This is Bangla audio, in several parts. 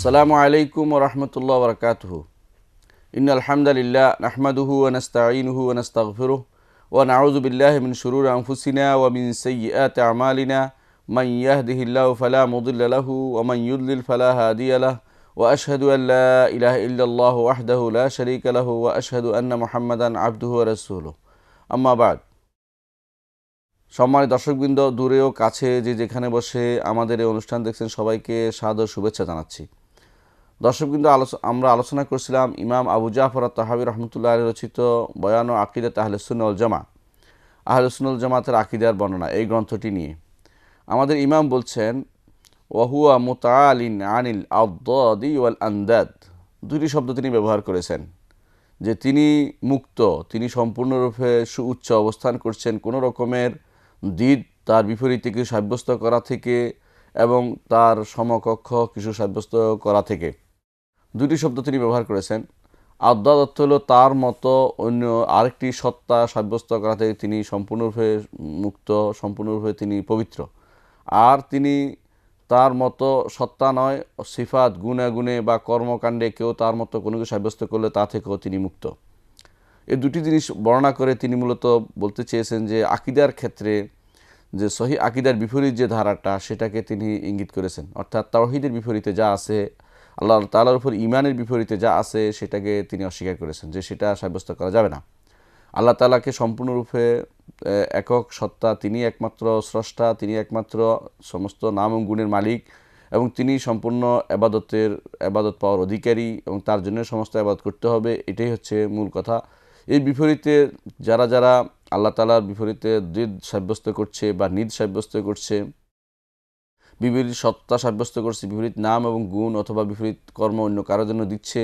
আসসালামু আলাইকুম ওয়া রাহমাতুল্লাহি ওয়া বারাকাতুহু। ইন্নাল হামদালিল্লাহ নাহমাদুহু ওয়া নাস্তাঈনুহু ওয়া নাস্তাগফিরুহ ওয়া নাউযু বিল্লাহি মিন শুরুরি আনফুসিনা ওয়া মিন সাইয়্যাতি আমালিনা মান ইয়াহদিহিল্লাহু ফালা মুদিল্লা লাহু ওয়া মান ইউদ্লিল ফালা হাদিয়া লাহু ওয়া আশহাদু আল লা ইলাহা ইল্লাল্লাহু ওয়াহদাহু লা শারীকা লাহু ওয়া আশহাদু আন্না মুহাম্মাদান আবদুহু ওয়া রাসূলুহু। আম্মা বা'দ। সম্মানিত দর্শকবৃন্দ, দূরে ও কাছে যে যেখানে বসে আমাদের এই অনুষ্ঠান দেখছেন সবাইকে সাদর শুভেচ্ছা জানাচ্ছি। দর্শকবৃন্দ, আমরা আলোচনা করছিলাম ইমাম আবু জাফর আত-তাহাবী রহমতুল্লাহ আলাইহি রচিত বয়ান ও আকিদাত আহলে সুন্নাহ ওয়াল জামাআহ, আহলে সুন্নাহ ওয়াল জামাতের আকিদার বর্ণনা, এই গ্রন্থটি নিয়ে আমাদের ইমাম বলছেন ওয়াহুয়া মুতাআলিন আনিল আদদাদি ওয়াল আন্দাদ। দুটি শব্দ তিনি ব্যবহার করেছেন যে তিনি মুক্ত, তিনি সম্পূর্ণরূপে সুউচ্চ অবস্থান করছেন কোনো রকমের দ্বিধ তার বিপরীতে কিছু সাব্যস্ত করা থেকে এবং তার সমকক্ষ কিছু সাব্যস্ত করা থেকে। দুটি শব্দ তিনি ব্যবহার করেছেন। আদ্দাদ অর্থ হলো তার মতো অন্য আরেকটি সত্তা সাব্যস্ত করা থেকে তিনি সম্পূর্ণরূপে মুক্ত, সম্পূর্ণরূপে তিনি পবিত্র। আর তিনি তার মতো সত্তা নয়, সিফাত গুণাগুণে বা কর্মকাণ্ডে কেউ তার মতো কোনো কিছু সাব্যস্ত করলে তা থেকেও তিনি মুক্ত। এই দুটি জিনিস বর্ণনা করে তিনি মূলত বলতে চেয়েছেন যে আকিদার ক্ষেত্রে যে সহি আকিদার বিপরীত যে ধারাটা সেটাকে তিনি ইঙ্গিত করেছেন, অর্থাৎ তাওহীদের বিপরীতে যা আছে, আল্লাহ তাআলার উপর ঈমানের বিপরীতে যা আছে সেটাকে তিনি অস্বীকার করেছেন যে সেটা সাব্যস্ত করা যাবে না। আল্লাহ তাআলাকে সম্পূর্ণরূপে একক সত্তা, তিনি একমাত্র স্রষ্টা, তিনি একমাত্র সমস্ত নাম এবং গুণের মালিক এবং তিনি সম্পূর্ণ এবাদত পাওয়ার অধিকারী এবং তার জন্য সমস্ত এবাদত করতে হবে, এটাই হচ্ছে মূল কথা। এই বিপরীতে যারা যারা আল্লাহ তাআলার বিপরীতে দ্বিধ সাব্যস্ত করছে বা নিদ সাব্যস্ত করছে, বিপরীত সত্তা সাব্যস্ত করছে, বিপরীত নাম এবং গুণ অথবা বিপরীত কর্ম অন্য কারোর জন্য দিচ্ছে,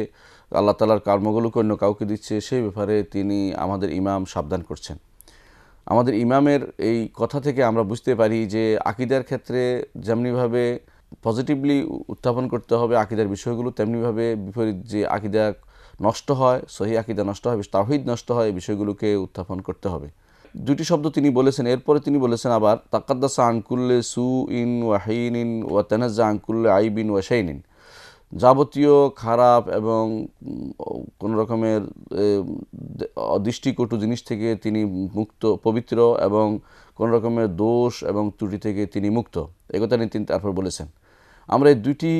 আল্লাহ তাআলার কর্মগুলোকে অন্য কাউকে দিচ্ছে, সেই ব্যাপারে তিনি আমাদের ইমাম সাবধান করছেন। আমাদের ইমামের এই কথা থেকে আমরা বুঝতে পারি যে আকিদার ক্ষেত্রে যেমনিভাবে পজিটিভলি উত্থাপন করতে হবে আকিদার বিষয়গুলো, তেমনিভাবে বিপরীত যে আকিদা নষ্ট হয়, সহি আকিদা নষ্ট হয়, তাওহীদ নষ্ট হয়, এই বিষয়গুলোকে উত্থাপন করতে হবে। দুটি শব্দ তিনি বলেছেন। এরপরে তিনি বলেছেন আবার তাকাদ্দাসা আন কুল্লি সুইন ওয়া হাইনিন ওয়া তানাজ্জা আন কুল্লি আইবিন ওয়া শাইনিন। যাবতীয় খারাপ এবং কোনো রকমের দৃষ্টিকটু জিনিস থেকে তিনি মুক্ত, পবিত্র এবং কোনো রকমের দোষ এবং ত্রুটি থেকে তিনি মুক্ত, একথা তিনি তারপর বলেছেন। আমরা এই দুটি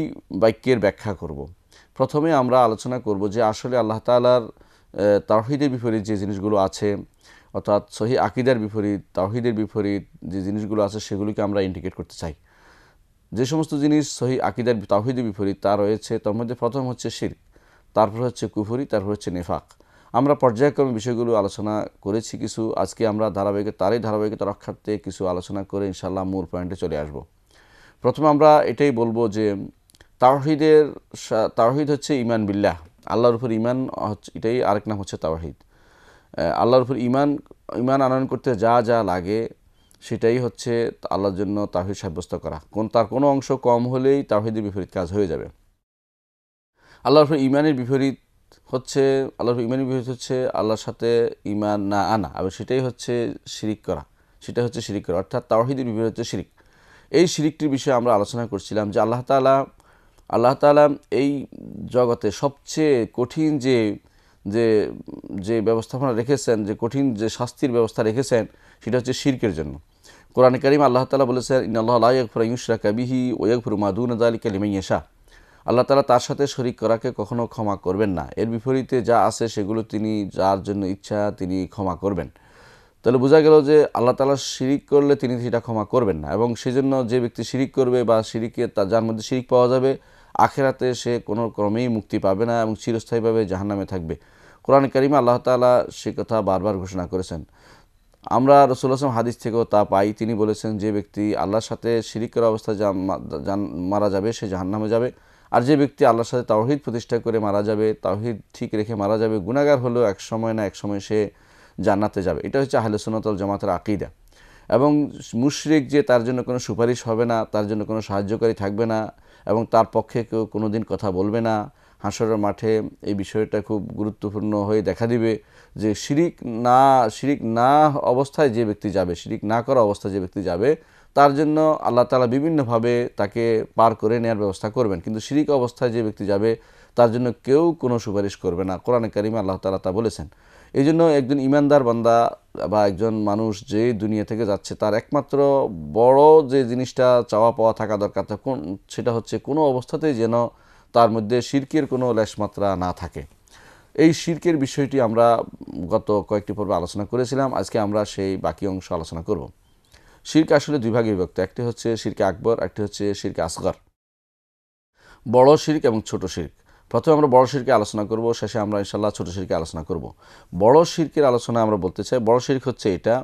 বাক্যের ব্যাখ্যা করব। প্রথমে আমরা আলোচনা করব যে আসলে আল্লাহ তাআলার তাওহীদের বিপরীত যে জিনিসগুলো আছে, অর্থাৎ সহি আকিদার বিপরীত, তাওহীদের বিপরীত যে জিনিসগুলো আছে সেগুলিকে আমরা ইন্ডিকেট করতে চাই। যে সমস্ত জিনিস সহি আকিদার তাওহীদের বিপরীত তা রয়েছে, তার মধ্যে প্রথম হচ্ছে শিরক, তারপর হচ্ছে কুফরি, তারপর হচ্ছে নিফাক। আমরা পর্যায়ক্রমে বিষয়গুলো আলোচনা করেছি কিছু, আজকে আমরা ধারাবাহিকতা রক্ষার্থে কিছু আলোচনা করে ইনশাআল্লাহ মূল পয়েন্টে চলে আসব। প্রথমে আমরা এটাই বলবো যে তাওহীদ হচ্ছে ঈমান বিল্লাহ, আল্লাহর উপর ঈমান হচ্ছে, এটাই আরেক নাম হচ্ছে তাওহীদ। আল্লাহর উপর ঈমান আনয়ন করতে যা যা লাগে সেটাই হচ্ছে আল্লাহর জন্য তাওহীদ সাব্যস্ত করা। তার কোনো অংশ কম হলেই তাওহীদের বিপরীত কাজ হয়ে যাবে। আল্লাহর উপর ঈমানের বিপরীত হচ্ছে আল্লাহর সাথে ঈমান না আনা, আর সেটাই হচ্ছে শিরিক করা, অর্থাৎ তাওহীদের বিপরীত হচ্ছে শিরিক। এই শিরিকটির বিষয়ে আমরা আলোচনা করছিলাম যে আল্লাহ তাআলা এই জগতে সবচেয়ে কঠিন যে ব্যবস্থাপনা রেখেছেন, যে কঠিন যে শাস্তির ব্যবস্থা রেখেছেন সেটা হচ্ছে শিরকের জন্য। কোরআনে কারীমে আল্লাহ তাআলা বলেছেন ইন্নাল্লাহা লা ইয়াগফিরু আন ইউশরাকা বিহি ওয়া ইয়াগফিরু মা দুনা যালিকা লিমান ইয়াশা। আল্লাহ তাআলা তার সাথে শরীক করাকে কখনো ক্ষমা করবেন না, এর বিপরীতে যা আছে সেগুলো তিনি যার জন্য ইচ্ছা তিনি ক্ষমা করবেন। তাহলে বোঝা গেল যে আল্লাহ তাআলা শিরিক করলে তিনি সেটা ক্ষমা করবেন না, এবং সেজন্য যে ব্যক্তি শিরিক করবে বা যার মধ্যে শিরিক পাওয়া যাবে, আখিরাতে সে কোনো ক্রমেই মুক্তি পাবে না এবং চিরস্থায়ীভাবে জাহান্নামে থাকবে। কোরআন কারীমে আল্লাহ তাআলা সে কথা বারবার ঘোষণা করেছেন। আমরা রাসূলুল্লাহ সাল্লাল্লাহু আলাইহি ওয়াসাল্লাম হাদিস থেকেও তা পাই, তিনি বলেছেন যে ব্যক্তি আল্লাহর সাথে শিরিক করা অবস্থায় মারা যাবে সে জাহান্নামে যাবে, আর যে ব্যক্তি আল্লাহর সাথে তাওহীদ প্রতিষ্ঠা করে মারা যাবে, তাওহীদ ঠিক রেখে মারা যাবে, গুনাহগার হলেও এক সময় না এক সময় সে জান্নাতে যাবে। এটা হচ্ছে আহলে সুন্নাত ওয়াল জামাতের আকীদা। এবং মুশরিক যে তার জন্য কোনো সুপারিশ হবে না, তার জন্য কোনো সাহায্যকারী থাকবে না এবং তার পক্ষে কেউ কোনো দিন কথা বলবে না, হাসরের মাঠে এই বিষয়টা খুব গুরুত্বপূর্ণ হয়ে দেখা দিবে যে শিরিক না অবস্থায় যে ব্যক্তি যাবে, শিরিক না করা অবস্থায় যে ব্যক্তি যাবে, তার জন্য আল্লাহ তাআলা বিভিন্নভাবে তাকে পার করে নেওয়ার ব্যবস্থা করবেন। কিন্তু শিরিক অবস্থায় যে ব্যক্তি যাবে তার জন্য কেউ কোনো সুপারিশ করবে না। কোরআনে কারিমে আল্লাহ তাআলা তা বলেছেন। এই জন্য একজন ইমানদার বান্দা বা একজন মানুষ যে দুনিয়া থেকে যাচ্ছে তার একমাত্র বড় যে জিনিসটা চাওয়া পাওয়া থাকা দরকার সেটা হচ্ছে কোনো অবস্থাতেই যেন তার মধ্যে শিরকের কোনো লেশমাত্রা না থাকে। এই শিরকের বিষয়টি আমরা গত কয়েকটি পর্বে আলোচনা করেছিলাম। আজকে আমরা সেই বাকি অংশ আলোচনা করব। শিরক আসলে দুই ভাগে বিভক্ত, একটি হচ্ছে শিরকে আকবর, একটি হচ্ছে শিরকে আসগর। বড় শিরক এবং ছোট শিরক। প্রথমে আমরা বড় শিরকে আলোচনা করব, শেষে আমরা ইনশাআল্লাহ ছোট শিরকে আলোচনা করব। বড় শিরকের আলোচনা আমরা বলতে চাই, বড় শিরক হচ্ছে এটা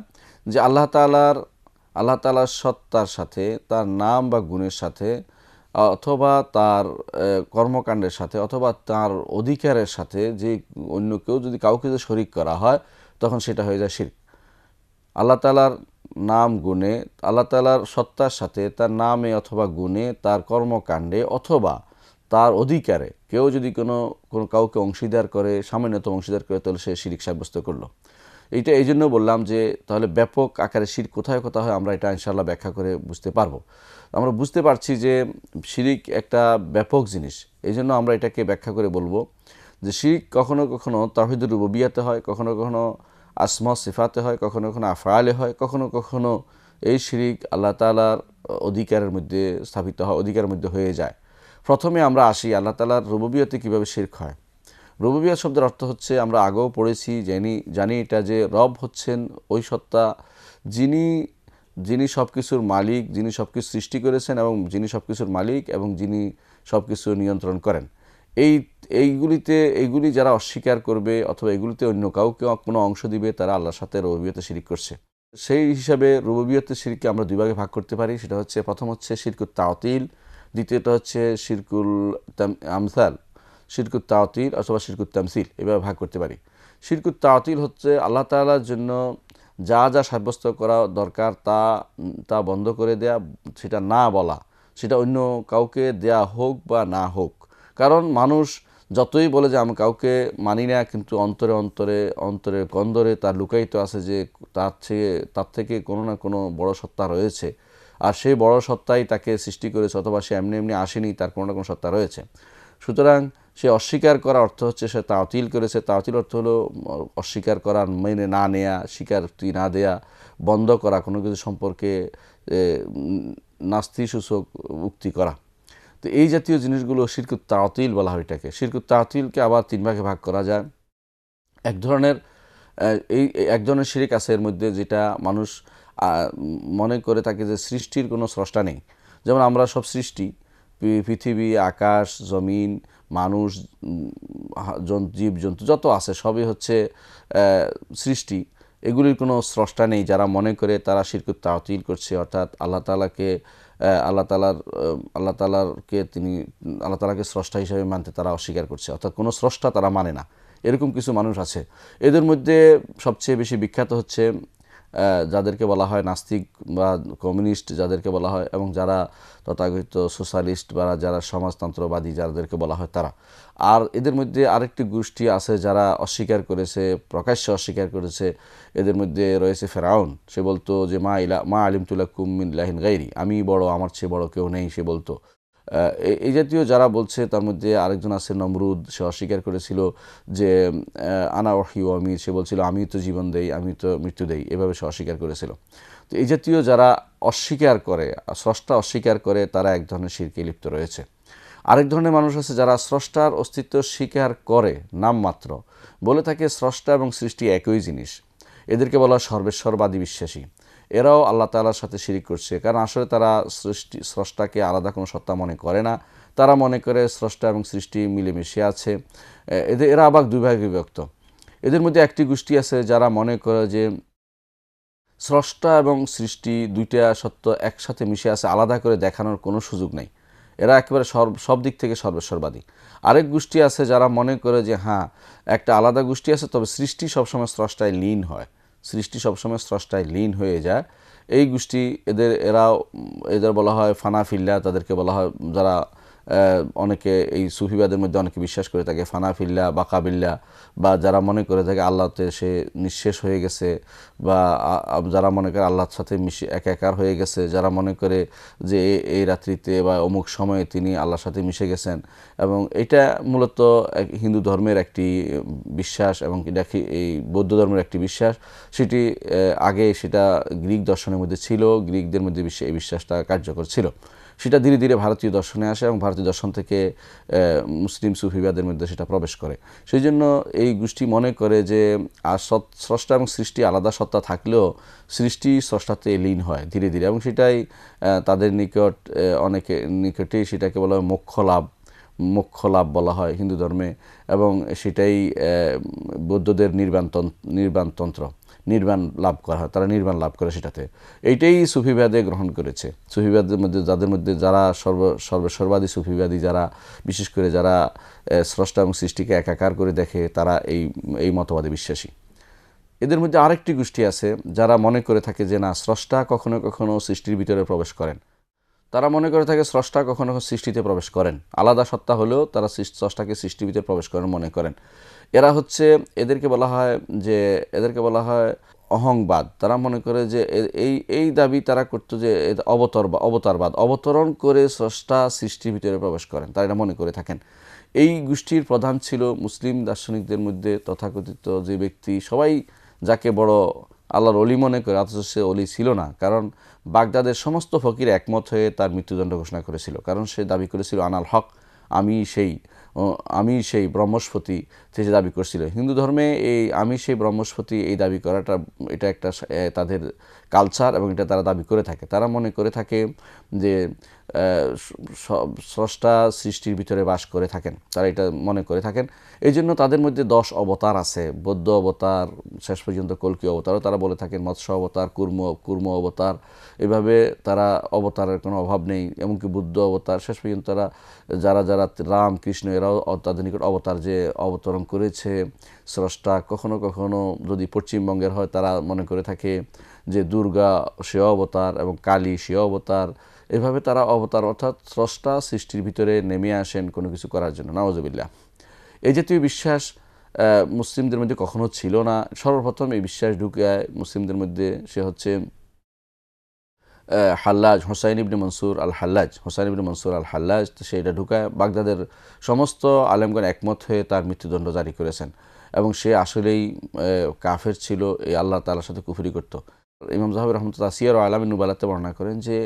যে আল্লাহ তাআলার সত্তার সাথে, তার নাম বা গুণের সাথে, অথবা তার কর্মকাণ্ডের সাথে, অথবা তার অধিকারের সাথে যে অন্য কেউ যদি কাউকে যে শরিক করা হয় তখন সেটা হয়ে যায় শিরক। আল্লাহ তাআলার নাম গুণে, আল্লাহ তাআলার সত্তার সাথে, তার নামে অথবা গুণে, তার কর্মকাণ্ডে অথবা তার অধিকারে কেউ যদি কোনো কাউকে অংশীদার করে, সামান্যতম অংশীদার করে, তাহলে সে শিরক সাব্যস্ত করলো। এইটা এই জন্য বললাম যে তাহলে ব্যাপক আকারে শিরক কোথায় কোথায় হয় আমরা এটা ইনশাআল্লাহ ব্যাখ্যা করে বুঝতে পারবো। আমরা বুঝতে পারছি যে শিরক একটা ব্যাপক জিনিস, এই জন্য আমরা এটাকে ব্যাখ্যা করে বলবো যে শিরক কখনো কখনো তাওহীদুর রুবুবিয়্যাতে হয়, কখনো কখনো আসমা সিফাতে হয়, কখনো কখনো আফআলে হয়, কখনো কখনো এই শিরক আল্লাহ তাআলার অধিকারের মধ্যে স্থাপিত হয়, অধিকারের মধ্যে হয়ে যায়। প্রথমে আমরা আসি আল্লাহ তাআলার রুবুবিয়্যাতে কীভাবে শিরক হয়। রুবুবিয়্যাত শব্দের অর্থ হচ্ছে, আমরা আগেও পড়েছি, জানি এটা যে রব হচ্ছেন ওই সত্তা যিনি সব কিছুর মালিক, যিনি সব কিছু সৃষ্টি করেছেন এবং যিনি সব কিছুর মালিক এবং যিনি সব কিছু নিয়ন্ত্রণ করেন। এইগুলি যারা অস্বীকার করবে অথবা এগুলিতে অন্য কাউকে কোনো অংশ দিবে তারা আল্লাহর সাথে রুবুবিয়্যাতে শিরক করছে। সেই হিসাবে রুবুবিয়্যাতে শিরককে আমরা দুই ভাগে ভাগ করতে পারি। সেটা হচ্ছে, প্রথম হচ্ছে শিরকুত তাওতিল, দ্বিতীয়টা হচ্ছে শিরকুল আমসাল, শিরকুত তাওতিল অথবা শিরকুত তামসিল, এভাবে ভাগ করতে পারি। শিরকুত তাওতিল হচ্ছে আল্লাহ তাআলার জন্য যা যা সাব্যস্ত করা দরকার তা বন্ধ করে দেয়া, সেটা না বলা, সেটা অন্য কাউকে দেয়া হোক বা না হোক। কারণ মানুষ যতই বলে যে আমি কাউকে মানি না, কিন্তু অন্তরে কন্দরে তার লুকায়িত আছে যে তার থেকে কোনো না কোনো বড় সত্তা রয়েছে, আর সেই বড় সত্তাই তাকে সৃষ্টি করেছে, অথবা সে এমনি এমনি আসেনি, তার কোনো না কোনো সত্তা রয়েছে। সুতরাং সে অস্বীকার করা অর্থ হচ্ছে সে তাওতিল করেছে। তাওতিল অর্থ হলো অস্বীকার করা, মেনে না নেয়া, স্বীকারোক্তি না দেয়া, বন্ধ করা, কোনো কিছু সম্পর্কে নাস্তিসূচক উক্তি করা। তো এই জাতীয় জিনিসগুলো শিরকুত তাওতিল বলা হয় এটাকে। শিরকুত তাওতিলকে আবার তিন ভাগে ভাগ করা যায়। এক ধরনের শিরক আছে এর মধ্যে, যেটা মানুষ মনে করে থাকে যে সৃষ্টির কোনো স্রষ্টা নেই। যেমন আমরা সব সৃষ্টি, পৃথিবী, আকাশ, জমিন, মানুষ, জীবজন্তু যত আছে সবই হচ্ছে সৃষ্টি, এগুলির কোনো স্রষ্টা নেই। যারা মনে করে তারা শিরকুত তাওতিল করছে, অর্থাৎ আল্লাহ তাআলাকে স্রষ্টা হিসেবে মানতে তারা অস্বীকার করছে, অর্থাৎ কোনো স্রষ্টা তারা মানে না। এরকম কিছু মানুষ আছে। এদের মধ্যে সবচেয়ে বেশি বিখ্যাত হচ্ছে যাদেরকে বলা হয় নাস্তিক বা কমিউনিস্ট যাদেরকে বলা হয়, এবং যারা তথাকথিত সোশ্যালিস্ট বা যারা সমাজতন্ত্রবাদী যাদেরকে বলা হয় তারা। আর এদের মধ্যে আরেকটি গোষ্ঠী আছে যারা অস্বীকার করেছে, প্রকাশ্যে অস্বীকার করেছে। এদের মধ্যে রয়েছে ফেরাউন। সে বলতো যে মা আলিমতু লাকুম মিন ইলাহিন গায়রি, আমি বড়, আমার চেয়ে বড় কেউ নেই, সে বলতো। এই জাতীয় যারা বলছে, তার মধ্যে আরেকজন আছে নমরুদ। সে অস্বীকার করেছিল যে আনা ওয়াহয়ি ওয়া আমীত, সে বলছিল আমি তো জীবন দেই, আমি তো মৃত্যু দেই, এভাবে সে অস্বীকার করেছিল। তো এই জাতীয় যারা অস্বীকার করে, স্রষ্টা অস্বীকার করে, তারা এক ধরনের শিরকে লিপ্ত রয়েছে। আরেক ধরনের মানুষ আছে যারা স্রষ্টার অস্তিত্ব স্বীকার করে নামমাত্র, বলে থাকে স্রষ্টা এবং সৃষ্টি একই জিনিস। এদেরকে বলা হয় সর্বেশ্বরবাদী বিশ্বাসী। এরাও আল্লাহ তাআলার সাথে শিরিক করছে, কারণ আসলে তারা স্রষ্টাকে আলাদা কোনো সত্তা মনে করে না। তারা মনে করে স্রষ্টা এবং সৃষ্টি মিলেমিশে আছে। এরা আবার দুই ভাগে বিভক্ত। এদের মধ্যে একটি গোষ্ঠী আছে যারা মনে করে যে স্রষ্টা এবং সৃষ্টি দুইটা সত্য একসাথে মিশে আছে, আলাদা করে দেখানোর কোনো সুযোগ নেই। এরা একেবারে সব দিক থেকে সর্বেশ্বরবাদী। আরেক গোষ্ঠী আছে যারা মনে করে যে হ্যাঁ, একটা আলাদা গোষ্ঠী আছে, তবে সৃষ্টি সবসময় স্রষ্টায় লীন হয়, সৃষ্টি সবসময় স্রষ্টায় লীন হয়ে যায়। এই গোষ্ঠী এদের বলা হয় ফানাফিল্লা, তাদেরকে বলা হয় যারা অনেকে এই সুফিবাদের মধ্যে অনেকে বিশ্বাস করে থাকে ফানাফিল্লা বাকাবিল্লা, বা যারা মনে করে থাকে আল্লাহতে সে নিঃশেষ হয়ে গেছে, বা যারা মনে করে আল্লাহর সাথে একাকার হয়ে গেছে, যারা মনে করে যে এই রাত্রিতে বা অমুক সময়ে তিনি আল্লাহর সাথে মিশে গেছেন। এবং এটা মূলত হিন্দু ধর্মের একটি বিশ্বাস এবং এটা এই বৌদ্ধ ধর্মের একটি বিশ্বাস। সেটি আগে সেটা গ্রিক দর্শনের মধ্যে ছিল, গ্রিকদের মধ্যে এই বিশ্বাসটা কার্যকর ছিল। সেটা ধীরে ধীরে ভারতীয় দর্শনে আসে এবং ভারতীয় দর্শন থেকে মুসলিম সুফিবাদের মধ্যে সেটা প্রবেশ করে। সেই জন্য এই গোষ্ঠী মনে করে যে স্রষ্টা এবং সৃষ্টি আলাদা সত্তা থাকলেও সৃষ্টি স্রষ্টাতে লীন হয় ধীরে ধীরে, এবং সেটাই তাদের অনেকে নিকটেই সেটাকে বলা হয় মোক্ষ লাভ বলা হয় হিন্দু ধর্মে। এবং সেটাই বৌদ্ধদের নির্বাণ লাভ করা হয়, তারা নির্বাণ লাভ করে সেটাতে। এইটাই সুফিবাদে গ্রহণ করেছে। সুফিবাদের মধ্যে যারা সর্বসর্বাদী সুফিবাদী, যারা বিশেষ করে যারা স্রষ্টা এবং সৃষ্টিকে একাকার করে দেখে, তারা এই মতবাদে বিশ্বাসী। এদের মধ্যে আরেকটি গোষ্ঠী আছে যারা মনে করে থাকে যে না, স্রষ্টা কখনো কখনো সৃষ্টির ভিতরে প্রবেশ করেন। তারা মনে করে থাকে স্রষ্টা কখনো কখনো সৃষ্টিতে প্রবেশ করেন, আলাদা সত্তা হলেও তারা স্রষ্টাকে সৃষ্টির ভিতরে প্রবেশ করেন মনে করেন। এদেরকে বলা হয় অহংবাদ। তারা মনে করে যে এই দাবি তারা করতো যে অবতারবাদ, অবতরণ করে স্রষ্টা সৃষ্টির ভিতরে প্রবেশ করেন, তারা এটা মনে করে থাকেন। এই গোষ্ঠীর প্রধান ছিল মুসলিম দার্শনিকদের মধ্যে তথাকথিত যে ব্যক্তি, সবাই যাকে বড় আল্লাহর অলি মনে করে, অথচ সে অলি ছিল না। কারণ বাগদাদের সমস্ত ফকির একমত হয়ে তার মৃত্যুদণ্ড ঘোষণা করেছিল, কারণ সে দাবি করেছিল আনাল হক, আমি সেই ব্রহ্মস্পতি, সে দাবি করছিল। হিন্দু ধর্মে এই আমি সেই ব্রহ্মস্পতি এই দাবি করাটা এটা একটা তাদের কালচার, এবং এটা তারা দাবি করে থাকে। তারা মনে করে থাকে যে স্রষ্টা সৃষ্টির ভিতরে বাস করে থাকেন, তারা এটা মনে করে থাকেন। এই জন্য তাদের মধ্যে 10 অবতার আছে, বৌদ্ধ অবতার, শেষ পর্যন্ত কল্কি অবতারও তারা বলে থাকেন, মৎস্য অবতার, কুর্ম অবতার, এভাবে তারা অবতারের কোনো অভাব নেই। এমনকি বুদ্ধ অবতার, শেষ পর্যন্ত তারা যারা রাম কৃষ্ণ এরাও তাদের নিকট অবতার যে অবতরণ করেছে স্রষ্টা। কখনো কখনো যদি পশ্চিমবঙ্গের হয়, তারা মনে করে থাকে যে দুর্গা সে অবতার এবং কালী সে অবতার। এভাবে তারা অবতার, অর্থাৎ স্রষ্টা সৃষ্টির ভিতরে নেমে আসেন কোনো কিছু করার জন্য। নাউজুবিল্লাহ। এই জাতীয় বিশ্বাস মুসলিমদের মধ্যে কখনো ছিল না। সর্বপ্রথম এই বিশ্বাস ঢুকে মুসলিমদের মধ্যে সে হচ্ছে হাল্লাজ, হোসাইন ইবনে মনসুর আল হাল্লাজ। সেটা ঢুকায় বাগদাদের সমস্ত আলেমগণ একমত হয়ে তার মৃত্যুদণ্ড জারি করেছেন, এবং সে আসলেই কাফের ছিল, এই আল্লাহ তাআলার সাথে কুফরি করত। ইমাম যাহাবী রাহমাতুল্লাহ সিয়ার ও আলামিন নুবালাতে বর্ণনা করেন যে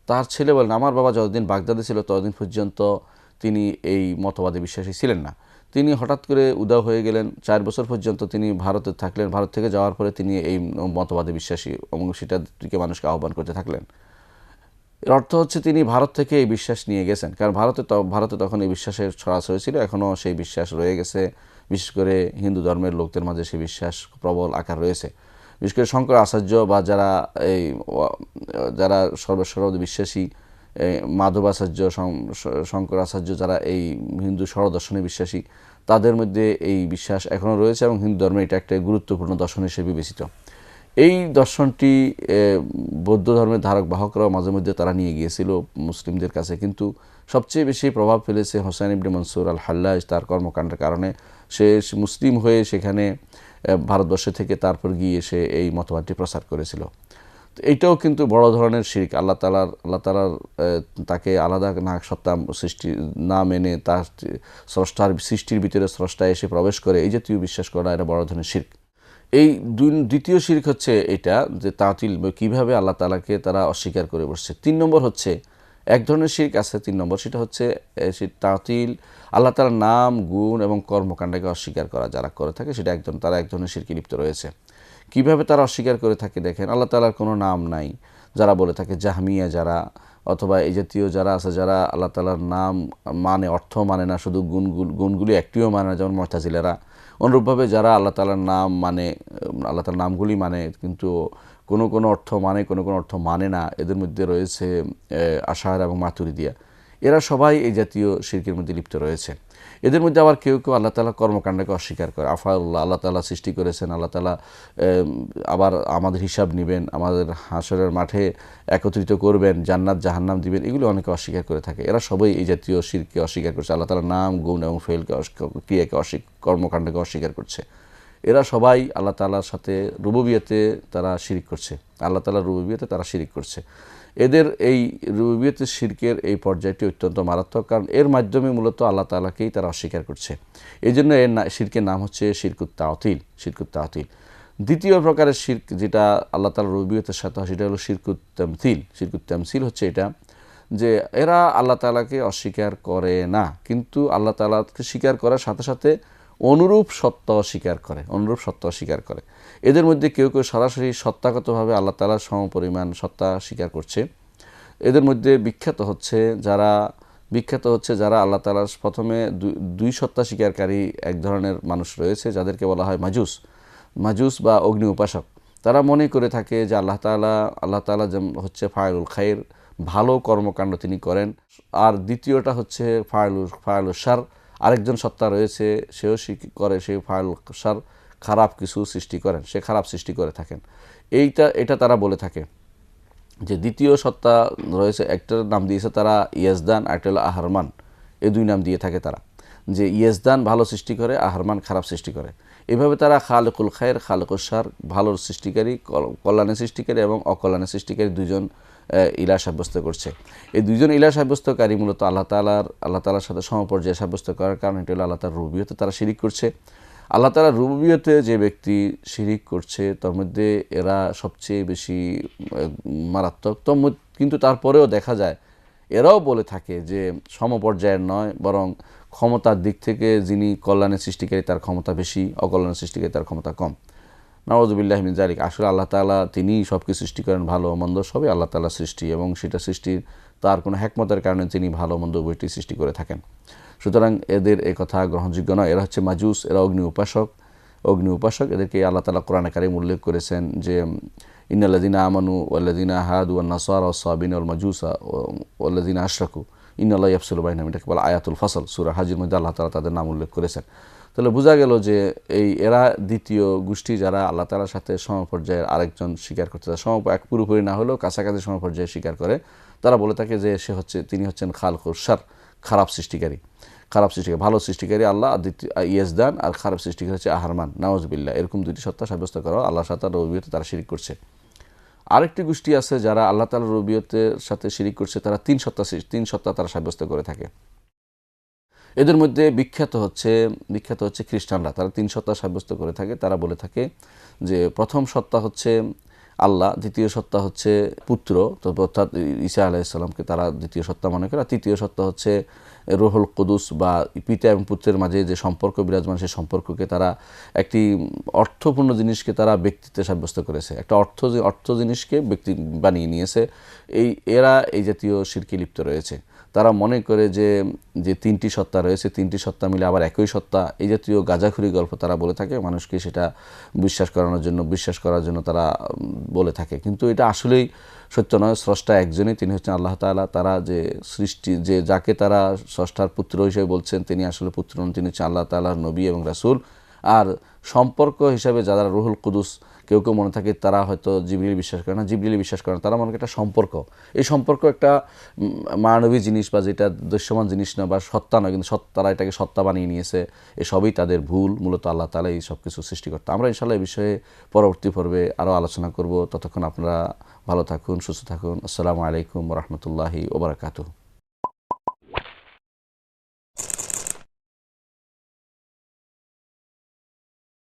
তার ছেলে বলেন, আমার বাবা যতদিন বাগদাদে ছিল ততদিন পর্যন্ত তিনি এই মতবাদে বিশ্বাসী ছিলেন না। তিনি হঠাৎ করে উদাও হয়ে গেলেন। 4 বছর পর্যন্ত তিনি ভারতে থাকলেন। ভারত থেকে যাওয়ার পরে তিনি এই মতবাদে বিশ্বাসী এবং সেটা থেকে মানুষকে আহ্বান করতে থাকলেন। এর অর্থ হচ্ছে তিনি ভারত থেকে এই বিশ্বাস নিয়ে গেছেন, কারণ ভারতে তখন এই বিশ্বাসের ছড়াছড়ি ছিল, এখনও সেই বিশ্বাস রয়ে গেছে। বিশেষ করে হিন্দু ধর্মের লোকদের মাঝে সেই বিশ্বাস প্রবল আকার রয়েছে। বিশেষ করে শঙ্কর আচার্য বা যারা সর্বসর্ব বিশ্বাসী, মাধবাচার্য, শঙ্কর আচার্য, যারা এই হিন্দু ষড়দর্শনে বিশ্বাসী, তাদের মধ্যে এই বিশ্বাস এখনও রয়েছে এবং হিন্দু ধর্মে এটা একটা গুরুত্বপূর্ণ দর্শন হিসেবে বিবেচিত। এই দর্শনটি বৌদ্ধ ধর্মের ধারক বাহকরাও মাঝে মধ্যে তারা নিয়ে গিয়েছিল মুসলিমদের কাছে, কিন্তু সবচেয়ে বেশি প্রভাব ফেলেছে হোসাইন ইবনে মনসুর আল হাল্লাজ। তার কর্মকাণ্ডের কারণে সে মুসলিম হয়ে সেখানে ভারতবর্ষে থেকে তারপর গিয়ে সে এই মতবাদটি প্রচার করেছিল। তো এইটাও কিন্তু বড় ধরনের শিরক। আল্লাহ তাআলার তাকে আলাদা সত্তা সৃষ্টি না মেনে তার স্রষ্টার সৃষ্টির ভিতরে স্রষ্টা এসে প্রবেশ করে, এই জাতীয় বিশ্বাস করা এটা বড় ধরনের শিরক। এই দ্বিতীয় শিরক হচ্ছে এটা যে তাতিল, কীভাবে আল্লাহ তাআলাকে তারা অস্বীকার করে বসছে। 3 নম্বর হচ্ছে এক ধরনের শিরক আছে, 3 নম্বর, সেটা হচ্ছে তাতিল, আল্লাহ তাআলার নাম, গুণ এবং কর্মকাণ্ডকে অস্বীকার করা যারা করে থাকে, সেটা তারা এক ধরনের শিরকে লিপ্ত রয়েছে। কিভাবে তারা অস্বীকার করে থাকে দেখেন, আল্লাহ তাআলার কোনো নাম নাই যারা বলে থাকে, জাহমিয়া যারা, অথবা এই জাতীয় যারা আছে, যারা আল্লাহ তাআলার নাম মানে অর্থ মানে না, শুধু গুণগুলি একটিও মানে না, যেমন মুতাজিলারা। অনুরূপভাবে যারা আল্লাহ তাআলার নাম মানে, আল্লাহ তাআলার নামগুলি মানে কিন্তু কোনো অর্থ মানে, কোনো অর্থ মানে না, এদের মধ্যে রয়েছে আশায়রা এবং মাতুরিদিয়া। এরা সবাই এই জাতীয় শিরকের মধ্যে লিপ্ত রয়েছে। এদের মধ্যে আবার কেউ কেউ আল্লাহ তাআলা কর্মকাণ্ডকে অস্বীকার করে। আফাউল্লাহ, আল্লাহ তাআলা সৃষ্টি করেছেন, আল্লাহ তাআলা আবার আমাদের হিসাব নেবেন, আমাদের হাশরের মাঠে একত্রিত করবেন, জান্নাত জাহান্নাম দিবেন, এগুলো অনেকে অস্বীকার করে থাকে। এরা সবাই এই জাতীয় শিরকে অস্বীকার করছে, আল্লাহ তাআলার নাম, গুণ এবং ফেলকে ক্রিয়াকে কর্মকাণ্ডকে অস্বীকার করছে। এরা সবাই আল্লাহ তাআলার সাথে রুবুবিয়তে তারা শিরিক করছে, আল্লাহ তাআলার রুবুবিয়তে তারা শিরিক করছে। এদের এই রুবুবিয়তের শিরকের এই পর্যায়টি অত্যন্ত মারাত্মক, কারণ এর মাধ্যমে মূলত আল্লাহ তাআলাকেই তারা অস্বীকার করছে। এই জন্য এর শিরকের নাম হচ্ছে শিরকুত তাওতিল, শিরকুত তাওতিল। দ্বিতীয় প্রকারের শিরক যেটা আল্লাহ তাআলার রুবুবিয়তের সাথে হয়, সেটা হলো শিরকুত তামথিল। শিরকুত তামথিল হচ্ছে এটা যে এরা আল্লাহ তাআলাকে অস্বীকার করে না, কিন্তু আল্লাহ তাআলাকে স্বীকার করার সাথে সাথে অনুরূপ সত্য অস্বীকার করে, অনুরূপ সত্য অস্বীকার করে। এদের মধ্যে কেউ কেউ সরাসরি সত্তাগতভাবে আল্লাহ তাআলার সমপরিমাণ সত্তা স্বীকার করছে। এদের মধ্যে বিখ্যাত হচ্ছে যারা আল্লাহ তাআলার প্রথমে দুই সত্তা স্বীকারকারী এক ধরনের মানুষ রয়েছে, যাদেরকে বলা হয় মাজুস বা অগ্নি উপাসক। তারা মনে করে থাকে যে আল্লাহ তাআলা হচ্ছে ফায়লুল খাইর, ভালো কর্মকাণ্ড তিনি করেন। আর দ্বিতীয়টা হচ্ছে ফায়লুল শার, আরেকজন সত্তা রয়েছে, সেও সে ফায়লুল শার, খারাপ কিছু সৃষ্টি করেন, সে খারাপ সৃষ্টি করে থাকেন। এটা তারা বলে থাকে যে দ্বিতীয় সত্তা রয়েছে, একটার নাম দিয়েছে তারা ইয়াজদান, আরেকটা হলো আহারমান। এই দুই নাম দিয়ে থাকে তারা, যে ইয়াজদান ভালো সৃষ্টি করে, আহারমান খারাপ সৃষ্টি করে। এভাবে তারা খালেকুল খায়ের, খালেকুল শার, ভালোর সৃষ্টিকারী, কল্যাণের সৃষ্টিকারী এবং অকল্যাণের সৃষ্টিকারী দুইজন ইলাহ সাব্যস্ত করছে। এই দুইজন ইলাহ সাব্যস্তকারী মূলত আল্লাহ তাআলার সাথে সমপর্যায়ে সাব্যস্ত করার কারণ এটা হলো আল্লাহ তাআলার রুবুবিয়তে তারা শিরিক করছে। আল্লাহ তাআলার রুবুবিয়তে যে ব্যক্তি শিরিক করছে তার মধ্যে এরা সবচেয়ে বেশি মারাত্মক। কিন্তু তারপরেও দেখা যায় এরাও বলে থাকে যে সমপর্যায়ের নয়, বরং ক্ষমতার দিক থেকে যিনি কল্যাণের সৃষ্টিকারী তার ক্ষমতা বেশি, অকল্যাণের সৃষ্টিকারী তার ক্ষমতা কম। নাউযুবিল্লাহি মিন যালিক। আসলে আল্লাহ তাআলা তিনিই সব কিছু সৃষ্টি করেন, ভালো মন্দ সবই আল্লাহ তাআলার সৃষ্টি, এবং সেটা সৃষ্টির তার কোনো হিকমতের কারণে তিনি ভালো মন্দ উভয়টি সৃষ্টি করে থাকেন। সুতরাং এদের এই কথা গ্রহণযোগ্য নয়। এরা হচ্ছে মাজুস, এরা অগ্নি উপাসক। এদেরকে আল্লাহ তাআলা কোরআনে কারীমে উল্লেখ করেছেন যে ইন্নাল্লাযীনা আমানু ওয়াল্লাযীনা হাদু ওয়ান নাসারা ওয়াস-সাবিনা ওয়াল মাজুসা ওয়াল্লাযীনা আশরাকু ইন্নাল্লাহা ইয়াফসিলু বাইনাহুম। এটাকে বলা আয়াতুল ফাসল, সূরা হাজের মধ্যে আল্লাহ তাআলা তাদের নাম উল্লেখ করেছেন। তাহলে বোঝা গেল যে এরা দ্বিতীয় গোষ্ঠী, যারা আল্লাহ তাআলার সাথে সমপর্যায়ের আরেকজন স্বীকার করতে চায়, এক পুরোপুরি না হলেও কাছাকাছি সমপর্যায়ে স্বীকার করে। তারা বলে থাকে যে তিনি হচ্ছেন খালকুল শার, খারাপ সৃষ্টিকারী, ভালো সৃষ্টিকারী আল্লাহ, ইয়াজদান, আর খারাপ সৃষ্টিকারী হচ্ছে আহারমান। নাউযুবিল্লাহ। এরকম দুটি সত্তা সাব্যস্ত করা আল্লাহর সাথে রুবুবিয়তে তারা শিরিক করছে। আরেকটি গোষ্ঠী আছে যারা আল্লাহ তাআলার রুবুবিয়তের সাথে শিরিক করছে, তারা তিন সত্তা তারা সাব্যস্ত করে থাকে। এদের মধ্যে বিখ্যাত হচ্ছে খ্রিস্টানরা। তারা তিন সত্তা সাব্যস্ত করে থাকে। তারা বলে থাকে যে প্রথম সত্তা হচ্ছে আল্লাহ, দ্বিতীয় সত্তা হচ্ছে পুত্র, অর্থাৎ ঈসা আলাইহিস সালামকে তারা দ্বিতীয় সত্তা মনে করে, আর তৃতীয় সত্তা হচ্ছে রুহুল কুদুস বা পিতা এবং পুত্রের মাঝে যে সম্পর্ক বিরাজমান, সেই সম্পর্ককে তারা একটি অর্থপূর্ণ জিনিসকে তারা ব্যক্তিত্বে সাব্যস্ত করেছে, একটা অর্থ জিনিসকে ব্যক্তি বানিয়ে নিয়েছে। এরা এই জাতীয় শিরকে লিপ্ত রয়েছে। তারা মনে করে যে তিনটি সত্তা রয়েছে, তিনটি সত্তা মিলে আবার একই সত্তা, এই জাতীয় গাঁজাখুরি গল্প তারা বলে থাকে মানুষকে, সেটা বিশ্বাস করার জন্য তারা বলে থাকে। কিন্তু এটা আসলেই সত্য নয়। স্রষ্টা একজনই, তিনি হচ্ছেন আল্লাহ তাআলা। তারা যাকে তারা স্রষ্টার পুত্র হিসেবে বলছেন, তিনি আসলে পুত্র নন, তিনি হচ্ছেন আল্লাহ তাআলার নবী এবং রাসূল। আর সম্পর্ক হিসাবে যারা রুহুল কুদুস, কেউ মনে থাকে তারা হয়তো জিবরিল বিশ্বাস করে না, তারা মনে করে একটা সম্পর্ক, এই সম্পর্ক একটা মানবী জিনিস বা যেটা দৃশ্যমান জিনিস না বা সত্তা নয়, কিন্তু তারা এটাকে সত্তা বানিয়ে নিয়েছে। এসবই তাদের ভুল, মূলত আল্লাহ তাআলা এই সব কিছু সৃষ্টিকর্তা। আমরা ইনশাআল্লাহ এই বিষয়ে পরবর্তী পর্বে আরও আলোচনা করব। ততক্ষণ আপনারা ভালো থাকুন, সুস্থ থাকুন। আসসালামু আলাইকুম ওয়া রাহমাতুল্লাহি ওয়া বারাকাতুহু।